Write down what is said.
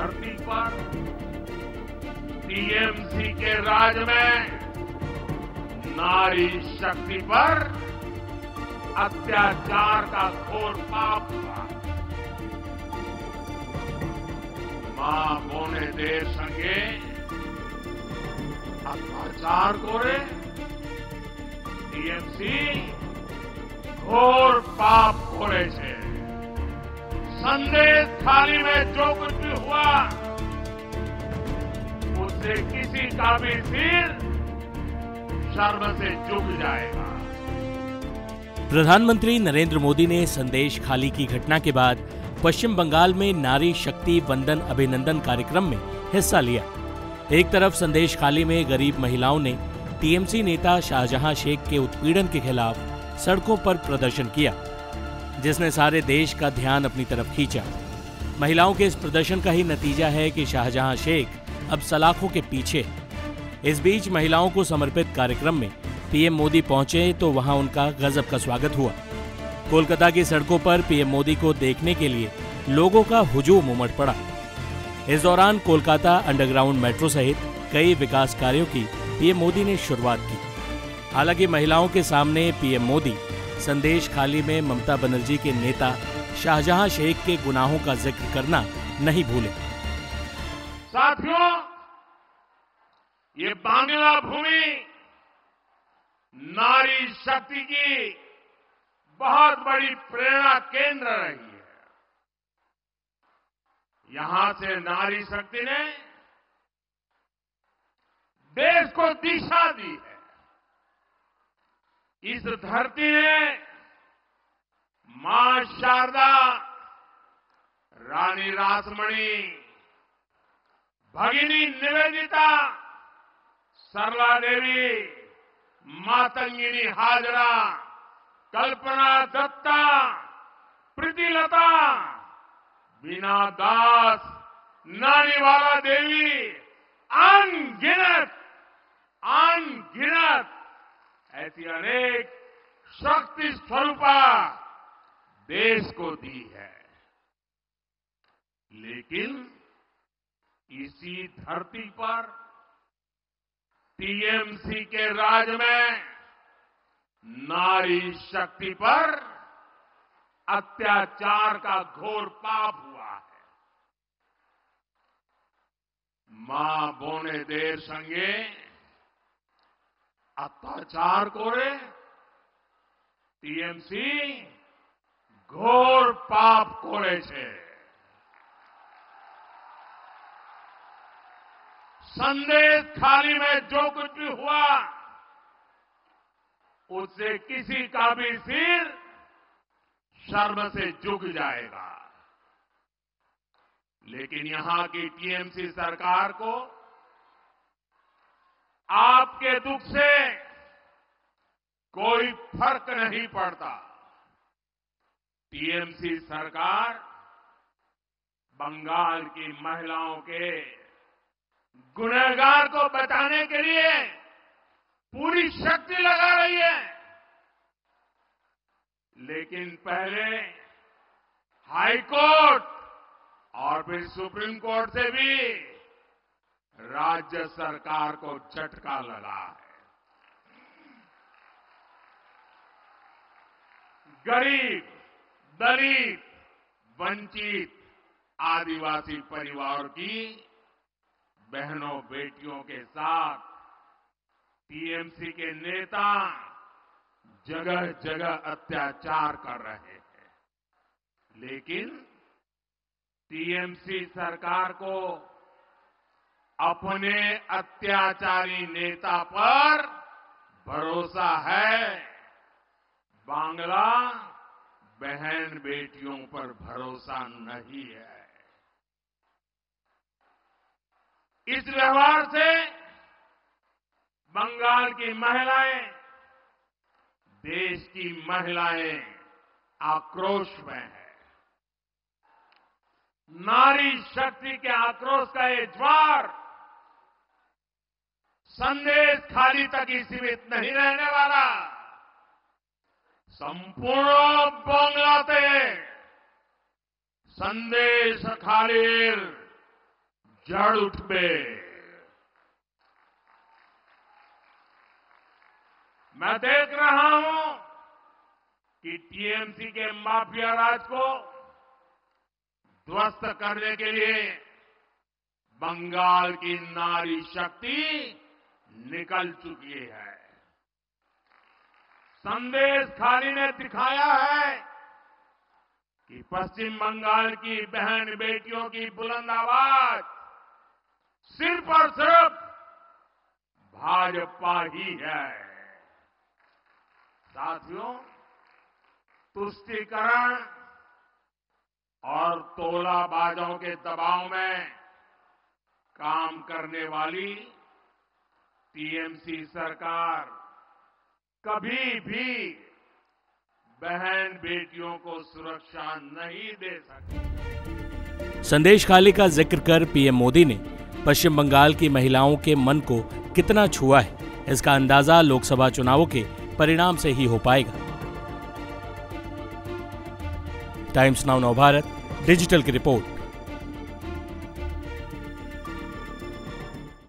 धरती पर टीएमसी के राज में नारी शक्ति पर अत्याचार का घोर पाप हुआ। मां बोने देश संगे अत्याचार करे टीएमसी घोर पाप करे छे। संदेश थाली में जो कुछ भी हुआ उससे किसी का भी सिर शर्म से झुक जाएगा। प्रधानमंत्री नरेंद्र मोदी ने संदेश खाली की घटना के बाद पश्चिम बंगाल में नारी शक्ति वंदन अभिनंदन कार्यक्रम में हिस्सा लिया। एक तरफ संदेश खाली में गरीब महिलाओं ने टीएमसी नेता शाहजहां शेख के उत्पीड़न के खिलाफ सड़कों पर प्रदर्शन किया, जिसने सारे देश का ध्यान अपनी तरफ खींचा। महिलाओं के इस प्रदर्शन का ही नतीजा है कि शाहजहां शेख अब सलाखों के पीछे। इस बीच महिलाओं को समर्पित कार्यक्रम में पीएम मोदी पहुंचे तो वहां उनका गजब का स्वागत हुआ। कोलकाता की सड़कों पर पीएम मोदी को देखने के लिए लोगों का हुजूम उमड़ पड़ा। इस दौरान कोलकाता अंडरग्राउंड मेट्रो सहित कई विकास कार्यों की पीएम मोदी ने शुरुआत की। हालांकि महिलाओं के सामने पीएम मोदी संदेश खाली में ममता बनर्जी के नेता शाहजहां शेख के गुनाहों का जिक्र करना नहीं भूले। साथियों, ये बांग्ला भूमि नारी शक्ति की बहुत बड़ी प्रेरणा केंद्र रही है। यहां से नारी शक्ति ने देश को दिशा दी है। इस धरती ने मां शारदा, रानी रासमणी, भगिनी निवेदिता, सरला देवी, मातंगिनी हाजरा, कल्पना दत्ता, प्रीतिलता, बीना दास, नानीवाला देवी, अनगिनत ऐसी अनेक शक्ति स्वरूपा देश को दी है। लेकिन इसी धरती पर टीएमसी के राज में नारी शक्ति पर अत्याचार का घोर पाप हुआ है। मां बोने देर संगे अत्याचार करे टीएमसी घोर पाप करे छे। संदेश खाली में जो कुछ भी हुआ उससे किसी का भी सिर शर्म से झुक जाएगा। लेकिन यहां की टीएमसी सरकार को आपके दुख से कोई फर्क नहीं पड़ता। टीएमसी सरकार बंगाल की महिलाओं के गुनहगार को बचाने के लिए पूरी शक्ति लगा रही है। लेकिन पहले हाई कोर्ट और फिर सुप्रीम कोर्ट से भी राज्य सरकार को झटका लगा है। गरीब, दलित, वंचित, आदिवासी परिवार की बहनों बेटियों के साथ टीएमसी के नेता जगह जगह अत्याचार कर रहे हैं। लेकिन टीएमसी सरकार को अपने अत्याचारी नेता पर भरोसा है, बांग्ला बहन बेटियों पर भरोसा नहीं है। इस व्यवहार से बंगाल की महिलाएं, देश की महिलाएं आक्रोश में है। नारी शक्ति के आक्रोश का ये ज्वार संदेश खाली तक ही सीमित नहीं रहने वाला। संपूर्ण बांग्लाते संदेश खालीर जड़ उठबे। मैं देख रहा हूं कि टीएमसी के माफिया राज को ध्वस्त करने के लिए बंगाल की नारी शक्ति निकल चुकी है। संदेश खाली ने दिखाया है कि पश्चिम बंगाल की बहन बेटियों की बुलंद आवाज सिर्फ और सिर्फ भाजपा ही है। साथियों, तुष्टीकरण और तोलाबाजों के दबाव में काम करने वाली टीएमसी सरकार कभी भी बहन बेटियों को सुरक्षा नहीं दे सकती। संदेश खाली का जिक्र कर पीएम मोदी ने पश्चिम बंगाल की महिलाओं के मन को कितना छुआ है, इसका अंदाजा लोकसभा चुनावों के परिणाम से ही हो पाएगा। टाइम्स नाउ नवभारत डिजिटल की रिपोर्ट।